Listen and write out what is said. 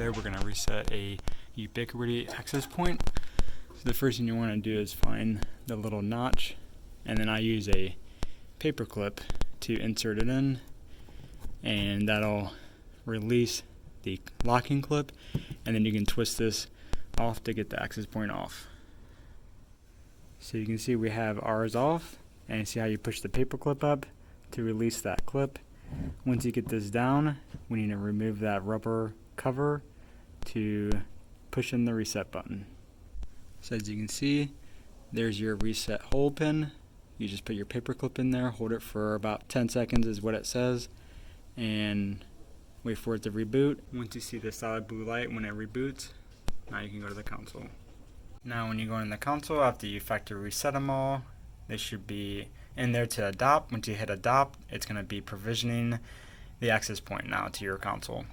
today we're going to reset a Ubiquiti access point. So the first thing you want to do is find the little notch, and then I use a paper clip to insert it in, and that'll release the locking clip, and then you can twist this off to get the access point off. So you can see we have ours off, and you see how you push the paper clip up to release that clip. Once you get this down, we need to remove that rubber cover to push in the reset button. So as you can see, there's your reset hole pin. You just put your paper clip in there, hold it for about 10 seconds is what it says, and wait for it to reboot. Once you see the solid blue light when it reboots, now you can go to the console. Now when you go in the console, after you factory reset them all, they should be in there to adopt. Once you hit adopt, it's going to be provisioning the access point now to your console.